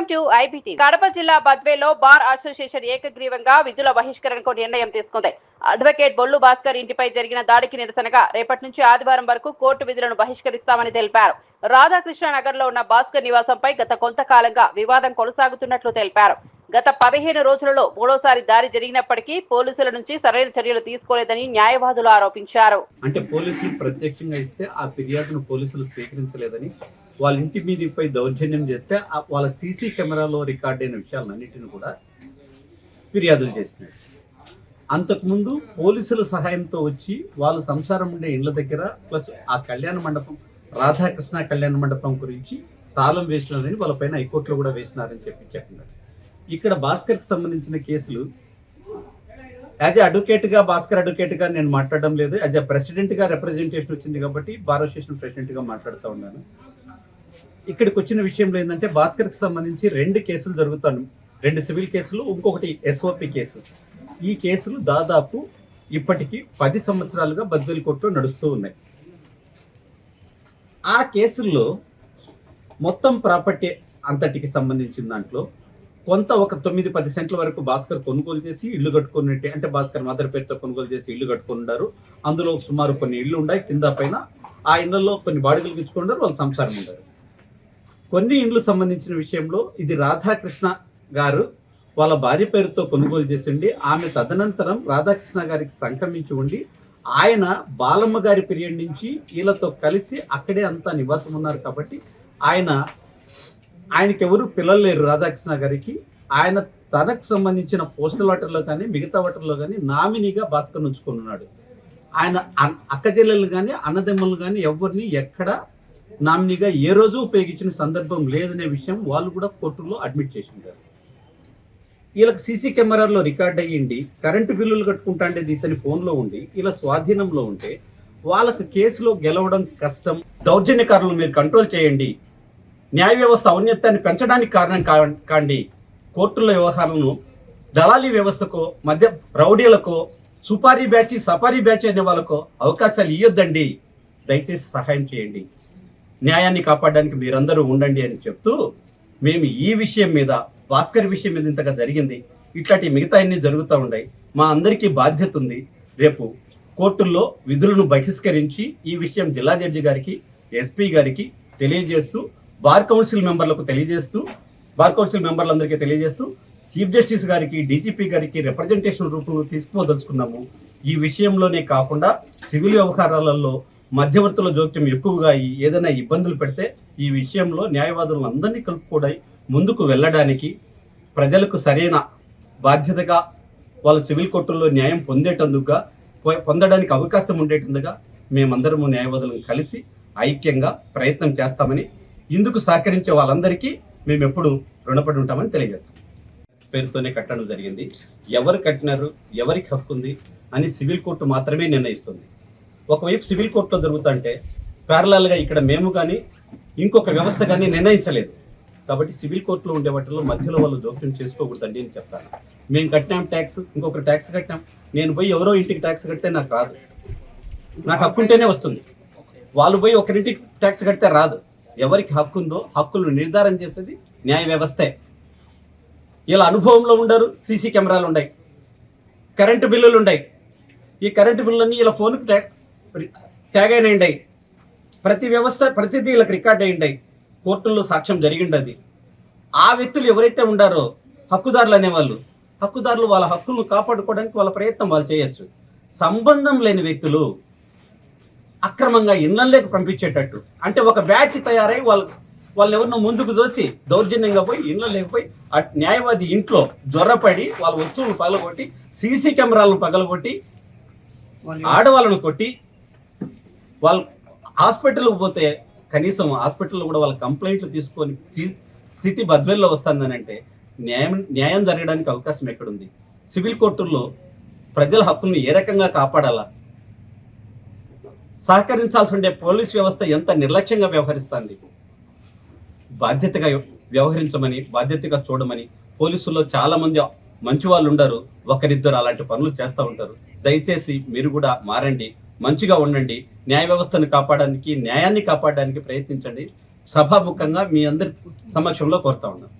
Welcome to iBT. Kadapa జిల్లా బద్వేలో bar association ఏకగ్రీవంగా విధుల బహిష్కరణకు నిర్ణయం తీసుకుంది. అడ్వకేట్ బొల్లు భాస్కర్ ఇంటిపై జరిగిన దాడికి నిరసనగా రేపటి నుంచి ఆదివారం వరకు కోర్టు విధులను బహిష్కరిస్తామని తెలిపారు. రాధాకృష్ణ నగర్ లో ఉన్న భాస్కర్ నివాసంపై గత కొంతకాలంగా వివాదం కొనసాగుతున్నట్లు తెలిపారు. గత 15 రోజులలో మూడోసారి దాడి జరిగినప్పటికీ పోలీసుల నుంచి సరైన చర్యలు తీసుకోలేదని న్యాయవాదులు ఆరోపించారు. అంటే పోలీసులు ప్రత్యక్షంగా ఇస్తే ఆ ఫిర్యాదును పోలీసులు స్వీకరించలేదని, వాళ్ళ ఇంటి మీదపై దౌర్జన్యం చేస్తే వాళ్ళ సీసీ కెమెరాలో రికార్డ్ అయిన విషయాలన్నింటినీ కూడా ఫిర్యాదులు చేసినారు. అంతకుముందు పోలీసుల సహాయంతో వచ్చి వాళ్ళ సంసారం ఉండే ఇళ్ల దగ్గర ప్లస్ ఆ కళ్యాణ మండపం రాధాకృష్ణ కళ్యాణ మండపం గురించి తాళం వేసినారని వాళ్ళపైన హైకోర్టులో కూడా వేసినారని చెప్పినారు. ఇక్కడ భాస్కర్కి సంబంధించిన కేసులు యాజ్ ఎ అడ్వకేట్గా భాస్కర్ అడ్వకేట్గా నేను మాట్లాడడం లేదు. యాజ్ ఎ ప్రెసిడెంట్గా రిప్రజెంటేషన్ వచ్చింది కాబట్టి బార్ అసోసియేషన్ ప్రెసిడెంట్గా మాట్లాడుతూ ఉన్నాను. ఇక్కడికి వచ్చిన విషయంలో ఏంటంటే భాస్కర్కి సంబంధించి 2 కేసులు జరుగుతాను, 2 సివిల్ కేసులు, ఇంకొకటి ఎస్ఓపి కేసు. ఈ కేసులు దాదాపు ఇప్పటికీ 10 సంవత్సరాలుగా బద్వేల్ కోర్టులో నడుస్తూ ఉన్నాయి. ఆ కేసుల్లో మొత్తం ప్రాపర్టీ అంతటికి సంబంధించిన దాంట్లో కొంత ఒక 9-10 సెంట్ల వరకు భాస్కర్ కొనుగోలు చేసి ఇల్లు కట్టుకున్నట్టే, అంటే భాస్కర్ మదర్ పేరుతో కొనుగోలు చేసి ఇల్లు కట్టుకున్నారు. అందులో సుమారు కొన్ని ఇళ్ళు ఉన్నాయి, కింద పైన ఆ ఇళ్లలో కొన్ని బాడుగలు ఇచ్చుకున్నారు, వాళ్ళ సంసారం ఉన్నారు. కొన్ని ఇండ్లు సంబంధించిన విషయంలో ఇది రాధాకృష్ణ గారు వాళ్ళ భార్య పేరుతో కొనుగోలు చేసిండి. ఆమె తదనంతరం రాధాకృష్ణ గారికి సంక్రమించి ఉండి ఆయన బాలమ్మ గారి పీరియడ్ నుంచి వీళ్ళతో కలిసి అక్కడే అంతా నివాసం ఉన్నారు. కాబట్టి ఆయనకి ఎవరు పిల్లలు లేరు రాధాకృష్ణ గారికి. ఆయన తనకు సంబంధించిన పోస్టల్ వాటర్లో కానీ మిగతా వాటర్లో కానీ నామినీగా భాస్కర్ ఉంచుకొని ఉన్నాడు. ఆయన అక్కచెల్లెలు కానీ అన్నదమ్ములు కానీ ఎవరిని ఎక్కడ నామినీగా ఏ రోజు ఉపయోగించిన సందర్భం లేదనే విషయం వాళ్ళు కూడా కోర్టులో అడ్మిట్ చేసి ఉంటారు. వీళ్ళకి సీసీ కెమెరాల్లో రికార్డ్ అయ్యింది, కరెంటు బిల్లులు కట్టుకుంటా అంటే ఇతని ఫోన్లో ఉండి ఇలా స్వాధీనంలో ఉంటే వాళ్ళకి కేసులో గెలవడం కష్టం. దౌర్జన్యకారులు మీరు కంట్రోల్ చేయండి, న్యాయ వ్యవస్థ ఔన్నత్యాన్ని పెంచడానికి కారణం కాండి, కోర్టుల వ్యవహారాలను దళారీ వ్యవస్థకో మధ్య రౌడీలకో సుపారీ బ్యాచ్ సపారీ బ్యాచ్ అనే వాళ్ళకో అవకాశాలు ఇవ్వద్దండి, దయచేసి సహాయం చేయండి, న్యాయాన్ని కాపాడడానికి మీరందరూ ఉండండి అని చెప్తూ, మేము ఈ విషయం మీద భాస్కర్ విషయం మీద ఇంతగా జరిగింది, ఇట్లాంటి మిగతా అన్ని జరుగుతూ ఉన్నాయి, మా అందరికీ బాధ్యత ఉంది. రేపు కోర్టుల్లో విధులను బహిష్కరించి ఈ విషయం జిల్లా జడ్జి గారికి ఎస్పీ గారికి తెలియజేస్తూ, బార్ కౌన్సిల్ మెంబర్లకు తెలియజేస్తూ, బార్ కౌన్సిల్ మెంబర్లందరికీ తెలియజేస్తూ చీఫ్ జస్టిస్ గారికి డీజీపీ గారికి రిప్రజెంటేషన్ రూపంలో తీసుకోదలుచుకున్నాము. ఈ విషయంలోనే కాకుండా సివిల్ వ్యవహారాలలో మధ్యవర్తుల జోక్యం ఎక్కువగా ఏదైనా ఇబ్బందులు పెడితే ఈ విషయంలో న్యాయవాదులను అందరినీ కలుపుకోవడం ముందుకు వెళ్ళడానికి, ప్రజలకు సరైన బాధ్యతగా వాళ్ళ సివిల్ కోర్టుల్లో న్యాయం పొందడానికి అవకాశం ఉండేటందుగా మేమందరము న్యాయవాదులను కలిసి ఐక్యంగా ప్రయత్నం చేస్తామని, ఇందుకు సహకరించే వాళ్ళందరికీ మేము ఎప్పుడు రుణపడి ఉంటామని తెలియజేస్తాం. పేరుతోనే కట్టడం జరిగింది, ఎవరు కట్టినారు, ఎవరికి హక్కు ఉంది అని సివిల్ కోర్టు మాత్రమే నిర్ణయిస్తుంది. ఒకవైపు సివిల్ కోర్టులో జరుగుతుంటే ప్యారలల్గా ఇక్కడ మేము కానీ ఇంకొక వ్యవస్థ కానీ నిర్ణయించలేదు. కాబట్టి సివిల్ కోర్టులో ఉండే వాటిలో మధ్యలో వాళ్ళు జోక్యం చేసుకోకూడదండి అని చెప్తాను. మేము కట్టినాం ట్యాక్స్, ఇంకొకరు ట్యాక్స్ కట్టినాం, నేను పోయి ఎవరో ఇంటికి ట్యాక్స్ కడితే నాకు రాదు, నాకు హక్కు ఉంటేనే వస్తుంది. వాళ్ళు పోయి ఒకరింటికి ట్యాక్స్ కడితే రాదు. ఎవరికి హక్కు ఉందో హక్కులను నిర్ధారణ చేసేది న్యాయ వ్యవస్థే. ఇలా అనుభవంలో ఉండరు, సీసీ కెమెరాలు ఉన్నాయి, కరెంటు బిల్లులు ఉన్నాయి. ఈ కరెంటు బిల్లులన్నీ ఇలా ఫోన్కి ట్యాగ్ అయిన ఉన్నాయి, ప్రతి వ్యవస్థ ప్రతిదీ వీళ్ళకి రికార్డ్ అయి ఉన్నాయి, కోర్టుల్లో సాక్ష్యం జరిగిండది. ఆ వ్యక్తులు ఎవరైతే ఉండారో హక్కుదారులు అనేవాళ్ళు, హక్కుదారులు వాళ్ళ హక్కులను కాపాడుకోవడానికి వాళ్ళ ప్రయత్నం వాళ్ళు చేయొచ్చు. సంబంధం లేని వ్యక్తులు అక్రమంగా ఇళ్లలోకి పంపించేటట్టు, అంటే ఒక బ్యాచ్ తయారై వాళ్ళని ఎవరినో ముందుకు దోసి దౌర్జన్యంగా పోయి ఇళ్ళ లేకపోయి న్యాయవాది ఇంట్లో జ్వరపడి వాళ్ళ వస్తువులను పగలగొట్టి సీసీ కెమెరాలను పగలగొట్టి ఆడవాళ్ళను కొట్టి వాళ్ళు హాస్పిటల్కి పోతే కనీసం హాస్పిటల్లో కూడా వాళ్ళ కంప్లైంట్లు తీసుకొని స్థితి బద్వేల్లో వస్తుందని అంటే న్యాయం జరగడానికి అవకాశం ఎక్కడుంది? సివిల్ కోర్టుల్లో ప్రజల హక్కులను ఏ రకంగా కాపాడాలా? సహకరించాల్సి ఉండే పోలీస్ వ్యవస్థ ఎంత నిర్లక్ష్యంగా వ్యవహరిస్తుంది? బాధ్యతగా వ్యవహరించమని, బాధ్యతగా చూడమని. పోలీసుల్లో చాలా మంది మంచి వాళ్ళు ఉండరు, ఒకరిద్దరు అలాంటి పనులు చేస్తూ ఉంటారు. దయచేసి మీరు కూడా మారండి, మంచిగా ఉండండి, న్యాయ వ్యవస్థను కాపాడడానికి, న్యాయాన్ని కాపాడడానికి ప్రయత్నించండి. సభాముఖంగా మీ అందరి సమక్షంలో కోరుతా ఉన్నాను.